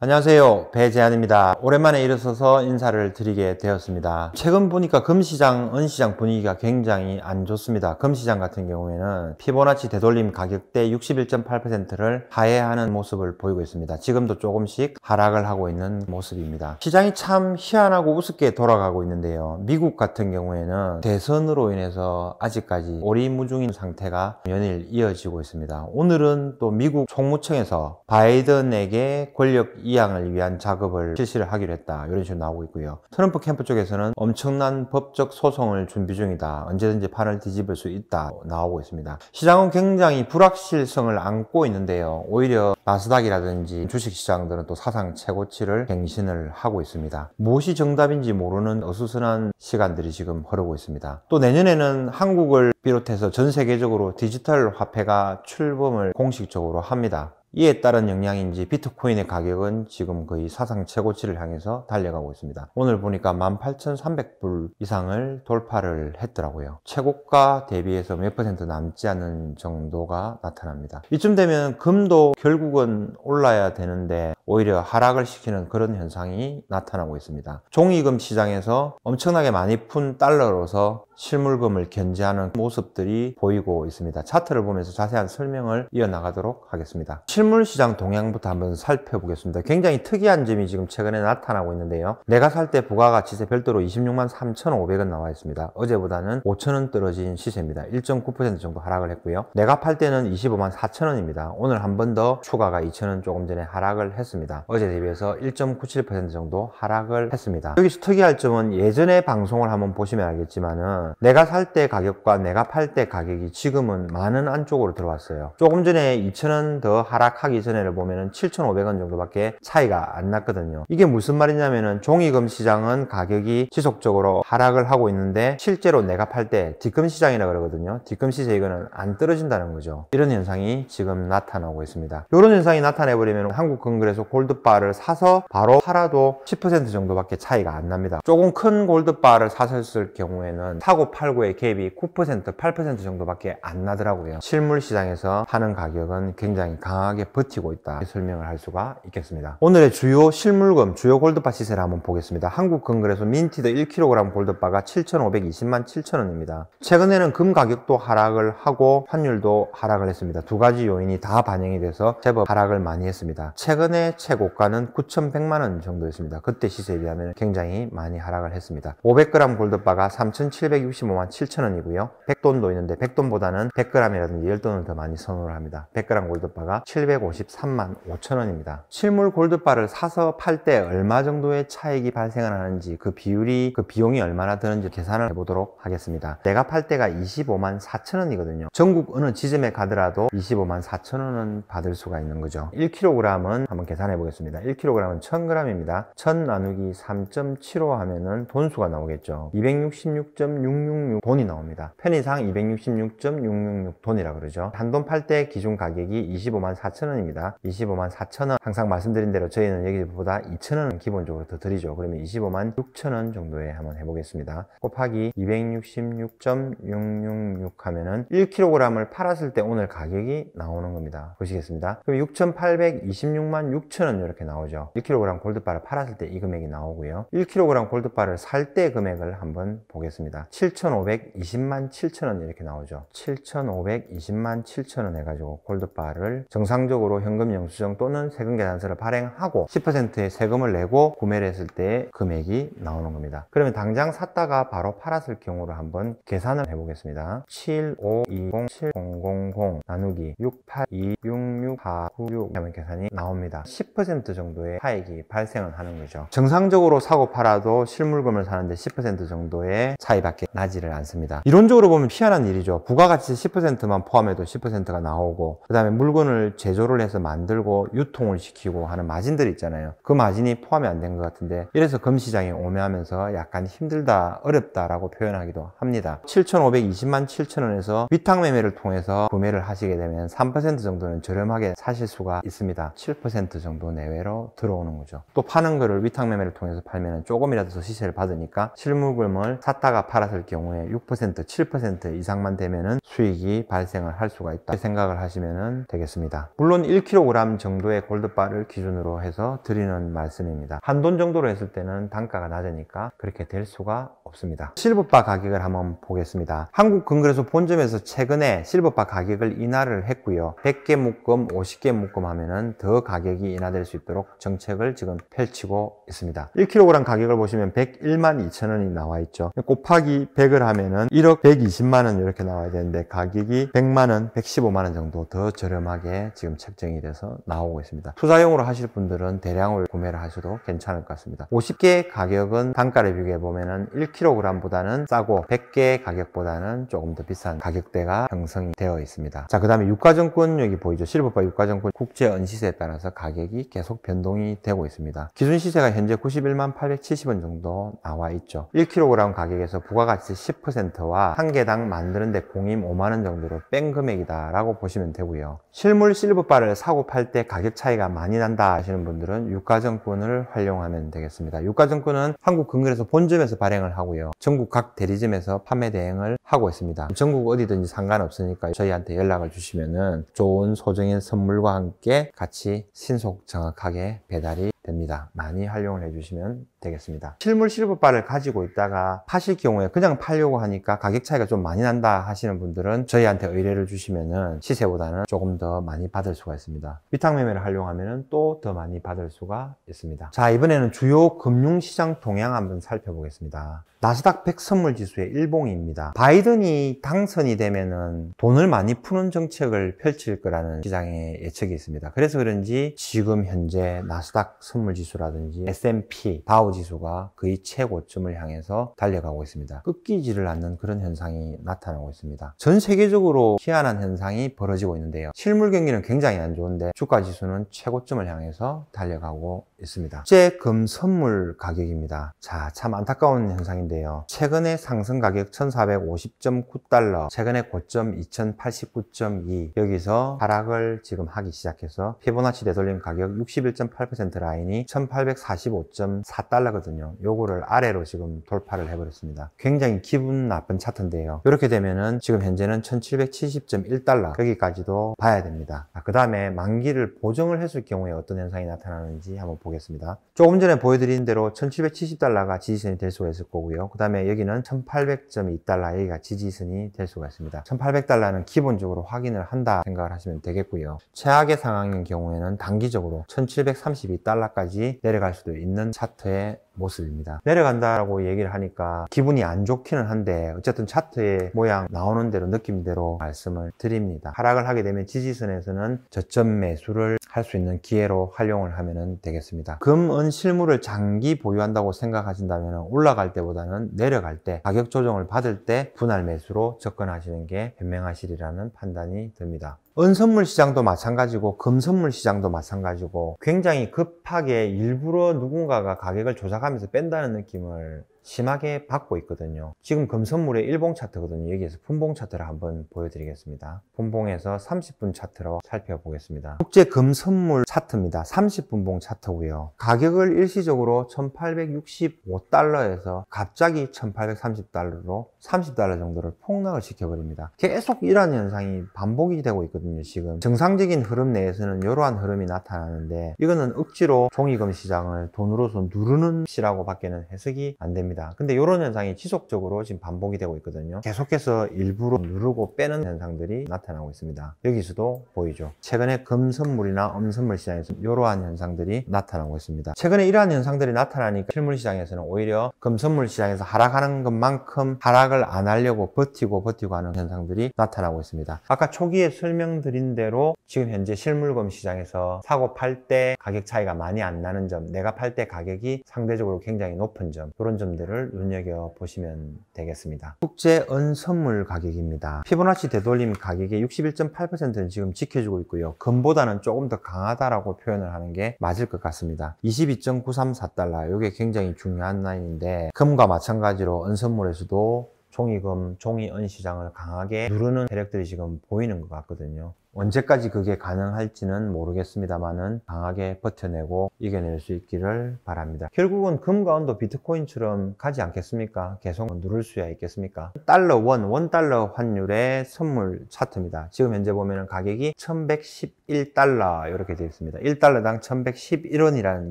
안녕하세요, 배재한입니다. 오랜만에 일어서서 인사를 드리게 되었습니다. 최근 보니까 금시장, 은시장 분위기가 굉장히 안 좋습니다. 금시장 같은 경우에는 피보나치 되돌림 가격대 61.8%를 하회하는 모습을 보이고 있습니다. 지금도 조금씩 하락을 하고 있는 모습입니다. 시장이 참 희한하고 우습게 돌아가고 있는데요. 미국 같은 경우에는 대선으로 인해서 아직까지 오리무중인 상태가 연일 이어지고 있습니다. 오늘은 또 미국 총무청에서 바이든에게 권력 이양을 위한 작업을 실시를 하기로 했다, 이런 식으로 나오고 있고요. 트럼프 캠프 쪽에서는 엄청난 법적 소송을 준비 중이다, 언제든지 판을 뒤집을 수 있다 나오고 있습니다. 시장은 굉장히 불확실성을 안고 있는데요. 오히려 나스닥이라든지 주식시장들은 또 사상 최고치를 갱신을 하고 있습니다. 무엇이 정답인지 모르는 어수선한 시간들이 지금 흐르고 있습니다. 또 내년에는 한국을 비롯해서 전 세계적으로 디지털 화폐가 출범을 공식적으로 합니다. 이에 따른 영향인지 비트코인의 가격은 지금 거의 사상 최고치를 향해서 달려가고 있습니다. 오늘 보니까 18,300불 이상을 돌파를 했더라고요. 최고가 대비해서 몇 퍼센트 남지 않은 정도가 나타납니다. 이쯤 되면 금도 결국은 올라야 되는데 오히려 하락을 시키는 그런 현상이 나타나고 있습니다. 종이금 시장에서 엄청나게 많이 푼 달러로서 실물금을 견제하는 모습들이 보이고 있습니다. 차트를 보면서 자세한 설명을 이어나가도록 하겠습니다. 실물시장 동향부터 한번 살펴보겠습니다. 굉장히 특이한 점이 지금 최근에 나타나고 있는데요. 내가 살 때 부가가치세 별도로 26만 3,500원 나와 있습니다. 어제보다는 5,000원 떨어진 시세입니다. 1.9% 정도 하락을 했고요. 내가 팔 때는 25만 4,000원입니다. 오늘 한 번 더 추가가 2,000원 조금 전에 하락을 했습니다. 어제 대비해서 1.97% 정도 하락을 했습니다. 여기서 특이할 점은 예전에 방송을 한번 보시면 알겠지만은 내가 살 때 가격과 내가 팔 때 가격이 지금은 많은 안쪽으로 들어왔어요. 조금 전에 2,000원 더 하락하기 전에를 보면은 7,500원 정도밖에 차이가 안 났거든요. 이게 무슨 말이냐면은 종이금 시장은 가격이 지속적으로 하락을 하고 있는데 실제로 내가 팔 때 뒷금 시장이라 그러거든요. 뒷금 시세 이거는 안 떨어진다는 거죠. 이런 현상이 지금 나타나고 있습니다. 이런 현상이 나타내버리면 한국건설에서 골드바를 사서 바로 팔아도 10% 정도밖에 차이가 안 납니다. 조금 큰 골드바를 샀을 경우에는 사고 팔고의 갭이 9%, 8% 정도밖에 안 나더라고요. 실물 시장에서 파는 가격은 굉장히 강하게 버티고 있다, 설명을 할 수가 있겠습니다. 오늘의 주요 실물금, 주요 골드바 시세를 한번 보겠습니다. 한국건설에서 민티드 1kg 골드바가 7,520만 7천원입니다. 최근에는 금 가격도 하락을 하고 환율도 하락을 했습니다. 두 가지 요인이 다 반영이 돼서 제법 하락을 많이 했습니다. 최근에 최고가는 9,100만원 정도였습니다. 그때 시세에 비하면 굉장히 많이 하락을 했습니다. 500g 골드바가 3,765만 7천원이고요. 100돈도 있는데 100돈보다는 100g이라든지 10돈을 더 많이 선호를 합니다. 100g 골드바가 753만 5천원입니다. 실물 골드바를 사서 팔 때 얼마 정도의 차익이 발생을 하는지, 그 비율이, 그 비용이 얼마나 드는지 계산을 해보도록 하겠습니다. 내가 팔 때가 25만 4천원이거든요. 전국 어느 지점에 가더라도 25만 4천원은 받을 수가 있는 거죠. 1kg은 한번 계산해 보겠습니다. 1kg은 1000g입니다. 1000 나누기 3.75 하면은 돈수가 나오겠죠. 266.666 돈이 나옵니다. 편의상 266.666 돈이라 그러죠. 한돈 팔 때 기준 가격이 25만 4천원입니다. 25만 4천원, 항상 말씀드린 대로 저희는 여기보다 2천원은 기본적으로 더 드리죠. 그러면 25만 6천원 정도에 한번 해보겠습니다. 곱하기 266.666 하면은 1kg을 팔았을 때 오늘 가격이 나오는 겁니다. 보시겠습니다. 그럼 6,826만 6천원 이렇게 나오죠. 1kg 골드바를 팔았을 때 이 금액이 나오고요. 1kg 골드바를 살 때 금액을 한번 보겠습니다. 7,520만 7천원 이렇게 나오죠. 7,520만 7천원 해가지고 골드바를 정상적으로 현금 영수증 또는 세금 계산서를 발행하고 10%의 세금을 내고 구매를 했을 때 금액이 나오는 겁니다. 그러면 당장 샀다가 바로 팔았을 경우를 한번 계산을 해보겠습니다. 7520700 나누기 6826646 하면 계산이 나옵니다. 10% 정도의 차익이 발생을 하는 거죠. 정상적으로 사고 팔아도 실물금을 사는데 10% 정도의 차이밖에 나지를 않습니다. 이론적으로 보면 희한한 일이죠. 부가가치 10%만 포함해도 10%가 나오고, 그 다음에 물건을 제조를 해서 만들고 유통을 시키고 하는 마진들이 있잖아요. 그 마진이 포함이 안 된 것 같은데, 이래서 금시장이 오매하면서 약간 힘들다, 어렵다라고 표현하기도 합니다. 7,520만 7천원에서 위탁 매매를 통해서 구매를 하시게 되면 3% 정도는 저렴하게 사실 수가 있습니다. 7% 정도 내외로 들어오는 거죠. 또 파는 거를 위탁 매매를 통해서 팔면 조금이라도 더 시세를 받으니까 실물금을 샀다가 팔았을 받을 경우에 6%, 7% 이상만 되면은 수익이 발생을 할 수가 있다 생각을 하시면 되겠습니다. 물론 1kg 정도의 골드바를 기준으로 해서 드리는 말씀입니다. 한돈 정도로 했을 때는 단가가 낮으니까 그렇게 될 수가 없습니다. 실버바 가격을 한번 보겠습니다. 한국금거래소 본점에서 최근에 실버바 가격을 인하를 했고요. 100개 묶음, 50개 묶음 하면은 더 가격이 인하될 수 있도록 정책을 지금 펼치고 있습니다. 1kg 가격을 보시면 101만 2천원이 나와 있죠. 곱하기 100을 하면은 1억 120만원 이렇게 나와야 되는데 가격이 100만원, 115만원 정도 더 저렴하게 지금 책정이 돼서 나오고 있습니다. 투자용으로 하실 분들은 대량으로 구매를 하셔도 괜찮을 것 같습니다. 50개 가격은 단가를 비교해 보면은 1kg보다는 싸고 100개 가격보다는 조금 더 비싼 가격대가 형성이 되어 있습니다. 자, 그 다음에 유가증권 여기 보이죠? 실버바 유가증권 국제 은시세에 따라서 가격이 계속 변동이 되고 있습니다. 기준 시세가 현재 91만 870원 정도 나와 있죠. 1kg 가격에서 부가가치 10%와 한 개당 만드는데 공임 5만원 정도로 뺀 금액이다 라고 보시면 되고요. 실물 실버바를 사고 팔 때 가격 차이가 많이 난다 하시는 분들은 유가증권을 활용하면 되겠습니다. 유가증권은 한국금거래소 본점에서 발행을 하고요. 전국 각 대리점에서 판매 대행을 하고 있습니다. 전국 어디든지 상관없으니까 저희한테 연락을 주시면은 좋은 소정인 선물과 함께 같이 신속 정확하게 배달이 됩니다. 많이 활용을 해주시면 되겠습니다. 실물 실버바를 가지고 있다가 파실 경우에 그냥 팔려고 하니까 가격 차이가 좀 많이 난다 하시는 분들은 저희한테 의뢰를 주시면은 시세보다는 조금 더 많이 받을 수가 있습니다. 위탁 매매를 활용하면은 또 더 많이 받을 수가 있습니다. 자, 이번에는 주요 금융시장 동향 한번 살펴보겠습니다. 나스닥 100 선물지수의 일봉입니다. 바이든이 당선이 되면은 돈을 많이 푸는 정책을 펼칠 거라는 시장의 예측이 있습니다. 그래서 그런지 지금 현재 나스닥 선물지수라든지 S&P, 다우지수가 거의 최고점을 향해서 달려가고 있습니다. 꺾이지를 않는 그런 현상이 나타나고 있습니다. 전 세계적으로 희한한 현상이 벌어지고 있는데요. 실물 경기는 굉장히 안 좋은데 주가지수는 최고점을 향해서 달려가고 있습니다. 국제 금 선물 가격입니다. 자, 참 안타까운 현상인데 최근에 상승 가격 1450.9달러, 최근에 고점 2089.2 여기서 하락을 지금 하기 시작해서 피보나치 되돌림 가격 61.8% 라인이 1845.4달러거든요. 요거를 아래로 지금 돌파를 해버렸습니다. 굉장히 기분 나쁜 차트인데요. 이렇게 되면은 지금 현재는 1770.1달러 여기까지도 봐야 됩니다. 그 다음에 만기를 보정을 했을 경우에 어떤 현상이 나타나는지 한번 보겠습니다. 조금 전에 보여드린 대로 1770달러가 지지선이 될 수가 있을 거고요. 그 다음에 여기는 1800.2달러 여기가 지지선이 될 수가 있습니다. 1800달러는 기본적으로 확인을 한다 생각을 하시면 되겠고요. 최악의 상황인 경우에는 단기적으로 1732달러까지 내려갈 수도 있는 차트의 모습입니다. 내려간다라고 얘기를 하니까 기분이 안 좋기는 한데 어쨌든 차트의 모양 나오는 대로 느낌대로 말씀을 드립니다. 하락을 하게 되면 지지선에서는 저점 매수를 할 수 있는 기회로 활용을 하면 되겠습니다. 금, 은, 실물을 장기 보유한다고 생각하신다면 올라갈 때보다는 내려갈 때 가격 조정을 받을 때 분할 매수로 접근하시는 게 현명하시리라는 판단이 듭니다. 은선물 시장도 마찬가지고 금선물 시장도 마찬가지고 굉장히 급하게 일부러 누군가가 가격을 조작하면서 뺀다는 느낌을 심하게 받고 있거든요. 지금 금선물의 일봉 차트거든요. 여기에서 분봉 차트를 한번 보여드리겠습니다. 분봉에서 30분 차트로 살펴보겠습니다. 국제 금선물 차트입니다. 30분봉 차트고요. 가격을 일시적으로 1865달러에서 갑자기 1830달러로 30달러 정도를 폭락을 시켜버립니다. 계속 이러한 현상이 반복이 되고 있거든요. 지금 정상적인 흐름 내에서는 이러한 흐름이 나타나는데 이거는 억지로 종이금 시장을 돈으로서 누르는 시라고 밖에는 해석이 안 됩니다. 근데 이런 현상이 지속적으로 지금 반복이 되고 있거든요. 계속해서 일부러 누르고 빼는 현상들이 나타나고 있습니다. 여기서도 보이죠. 최근에 금선물이나 음선물 시장에서 이러한 현상들이 나타나고 있습니다. 최근에 이러한 현상들이 나타나니까 실물 시장에서는 오히려 금선물 시장에서 하락하는 것만큼 하락을 안 하려고 버티고 하는 현상들이 나타나고 있습니다. 아까 초기에 설명드린 대로 지금 현재 실물금 시장에서 사고 팔 때 가격 차이가 많이 안 나는 점, 내가 팔 때 가격이 상대적으로 굉장히 높은 점, 이런 점들을 눈여겨보시면 되겠습니다. 국제 은선물 가격입니다. 피보나치 되돌림 가격의 61.8%는 지금 지켜주고 있고요. 금보다는 조금 더 강하다라고 표현을 하는 게 맞을 것 같습니다. 22.934달러, 이게 굉장히 중요한 라인인데 금과 마찬가지로 은선물에서도 종이금, 종이은 시장을 강하게 누르는 세력들이 지금 보이는 것 같거든요. 언제까지 그게 가능할지는 모르겠습니다만은 강하게 버텨내고 이겨낼 수 있기를 바랍니다. 결국은 금과 은도 비트코인처럼 가지 않겠습니까? 계속 누를 수야 있겠습니까? 달러 원 달러 환율의 선물 차트입니다. 지금 현재 보면은 가격이 1111달러 이렇게 되어 있습니다. 1달러당 1111원이라는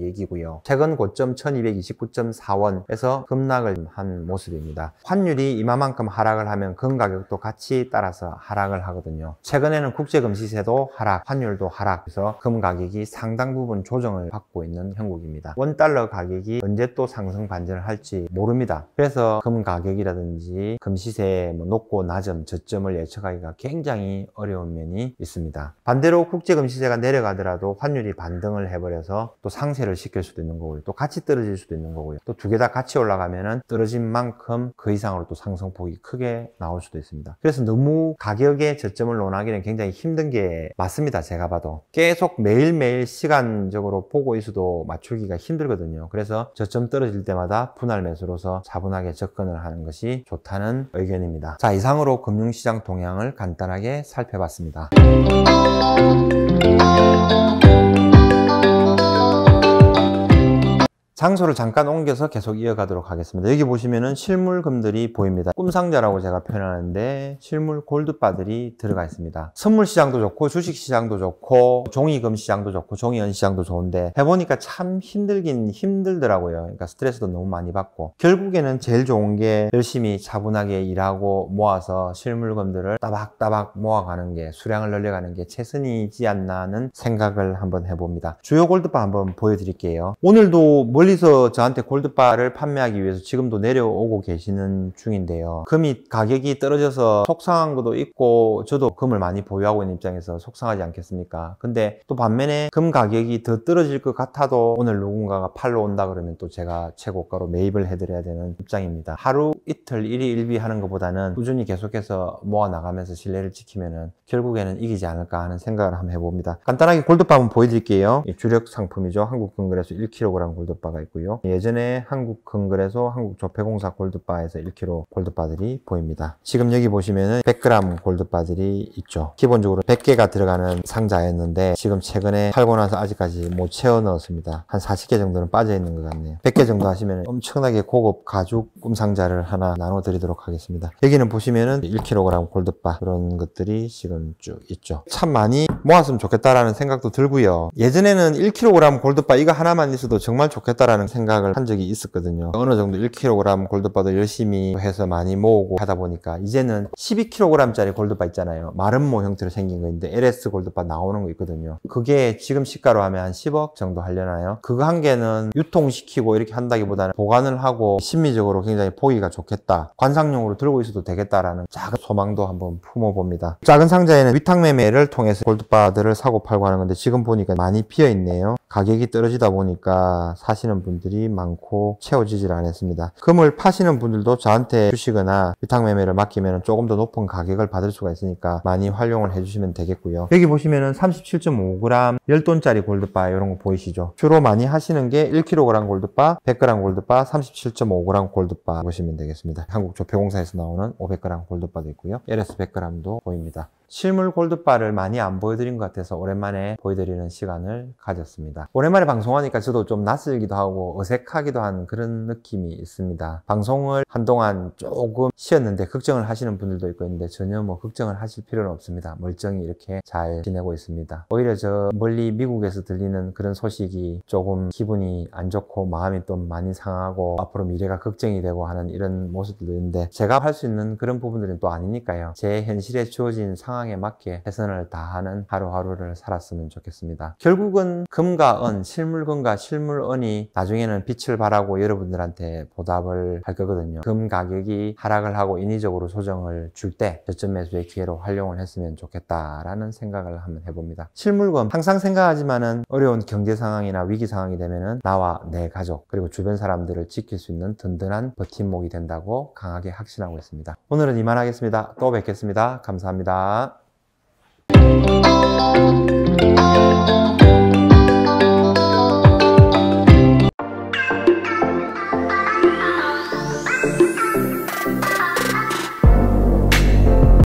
얘기고요. 최근 고점 1229.4원에서 급락을 한 모습입니다. 환율이 이만큼 하락을 하면 금 가격도 같이 따라서 하락을 하거든요. 최근에는 국제금 시세도 하락, 환율도 하락, 그래서 금 가격이 상당 부분 조정을 받고 있는 형국입니다. 원달러 가격이 언제 또 상승 반전을 할지 모릅니다. 그래서 금 가격이라든지 금 시세의 높고 낮음, 저점을 예측하기가 굉장히 어려운 면이 있습니다. 반대로 국제금 시세가 내려가더라도 환율이 반등을 해버려서 또 상쇄를 시킬 수도 있는 거고요. 또 같이 떨어질 수도 있는 거고요. 또 두 개 다 같이 올라가면은 떨어진 만큼 그 이상으로 또 상승폭이 크게 나올 수도 있습니다. 그래서 너무 가격의 저점을 논하기는 굉장히 힘든 게 맞습니다. 제가 봐도 계속 매일매일 시간적으로 보고 있어도 맞추기가 힘들거든요. 그래서 저점 떨어질 때마다 분할 매수로서 차분하게 접근을 하는 것이 좋다는 의견입니다. 자, 이상으로 금융시장 동향을 간단하게 살펴봤습니다. 장소를 잠깐 옮겨서 계속 이어가도록 하겠습니다. 여기 보시면은 실물금들이 보입니다. 꿈상자라고 제가 표현하는데 실물 골드바들이 들어가 있습니다. 선물 시장도 좋고 주식 시장도 좋고 종이금 시장도 좋고 종이은 시장도 좋은데 해보니까 참 힘들긴 힘들더라고요. 그러니까 스트레스도 너무 많이 받고 결국에는 제일 좋은 게 열심히 차분하게 일하고 모아서 실물금들을 따박따박 모아가는 게 수량을 늘려가는 게 최선이지 않나 하는 생각을 한번 해봅니다. 주요 골드바 한번 보여드릴게요. 오늘도 멀리서 저한테 골드바를 판매하기 위해서 지금도 내려오고 계시는 중인데요. 금이 가격이 떨어져서 속상한 것도 있고 저도 금을 많이 보유하고 있는 입장에서 속상하지 않겠습니까? 근데 또 반면에 금 가격이 더 떨어질 것 같아도 오늘 누군가가 팔러 온다 그러면 또 제가 최고가로 매입을 해드려야 되는 입장입니다. 하루 이틀 일희일비 하는 것보다는 꾸준히 계속해서 모아나가면서 신뢰를 지키면은 결국에는 이기지 않을까 하는 생각을 한번 해봅니다. 간단하게 골드바 한번 보여드릴게요. 주력 상품이죠. 한국금거래소 1kg 골드바가 있고요. 예전에 한국금거래소 한국조폐공사 골드바에서 1kg 골드바들이 보입니다. 지금 여기 보시면은 100g 골드바들이 있죠. 기본적으로 100개가 들어가는 상자였는데 지금 최근에 팔고 나서 아직까지 못 채워 넣었습니다. 한 40개 정도는 빠져 있는 것 같네요. 100개 정도 하시면 엄청나게 고급 가죽 꿈상자를 하나 나눠 드리도록 하겠습니다. 여기는 보시면은 1kg 골드바 그런 것들이 지금 쭉 있죠. 참 많이 모았으면 좋겠다라는 생각도 들고요. 예전에는 1kg 골드바 이거 하나만 있어도 정말 좋겠다라는 생각을 한 적이 있었거든요. 어느 정도 1kg 골드바도 열심히 해서 많이 모으고 하다 보니까 이제는 12kg짜리 골드바 있잖아요. 마름모 형태로 생긴 거 있는데 LS 골드바 나오는 거 있거든요. 그게 지금 시가로 하면 한 10억 정도 하려나요? 그거 한 개는 유통시키고 이렇게 한다기보다는 보관을 하고 심미적으로 굉장히 보기가 좋겠다. 관상용으로 들고 있어도 되겠다라는 작은 소망도 한번 품어봅니다. 작은 상자에는 위탁 매매를 통해서 골드바들을 사고 팔고 하는 건데 지금 보니까 많이 비어 있네요. 가격이 떨어지다 보니까 사시는 분들이 많고 채워지질 않았습니다. 금을 파시는 분들도 저한테 주시거나 위탁 매매를 맡기면 조금 더 높은 가격을 받을 수가 있으니까 많이 활용을 해주시면 되겠고요. 여기 보시면은 37.5g 10돈짜리 골드바 이런 거 보이시죠? 주로 많이 하시는 게 1kg 골드바, 100g 골드바, 37.5g 골드바 보시면 되겠습니다. 한국조폐공사에서 나오는 500g 골드바도 있고요. LS 100g도 보입니다. 실물 골드바를 많이 안 보여드린 것 같아서 오랜만에 보여드리는 시간을 가졌습니다. 오랜만에 방송하니까 저도 좀 낯설기도 하고 어색하기도 한 그런 느낌이 있습니다. 방송을 한동안 조금 쉬었는데 걱정을 하시는 분들도 있고 있는데 전혀 뭐 걱정을 하실 필요는 없습니다. 멀쩡히 이렇게 잘 지내고 있습니다. 오히려 저 멀리 미국에서 들리는 그런 소식이 조금 기분이 안 좋고 마음이 또 많이 상하고 앞으로 미래가 걱정이 되고 하는 이런 모습들도 있는데 제가 할 수 있는 그런 부분들은 또 아니니까요. 제 현실에 주어진 상황에 맞게 최선을 다하는 하루하루를 살았으면 좋겠습니다. 결국은 금과 은, 실물금과 실물은이 나중에는 빛을 발하고 여러분들한테 보답을 할 거거든요. 금 가격이 하락을 하고 인위적으로 조정을 줄 때 저점 매수의 기회로 활용을 했으면 좋겠다라는 생각을 한번 해봅니다. 실물금 항상 생각하지만은 어려운 경제 상황이나 위기 상황이 되면은 나와 내 가족 그리고 주변 사람들을 지킬 수 있는 든든한 버팀목이 된다고 강하게 확신하고 있습니다. 오늘은 이만하겠습니다. 또 뵙겠습니다. 감사합니다.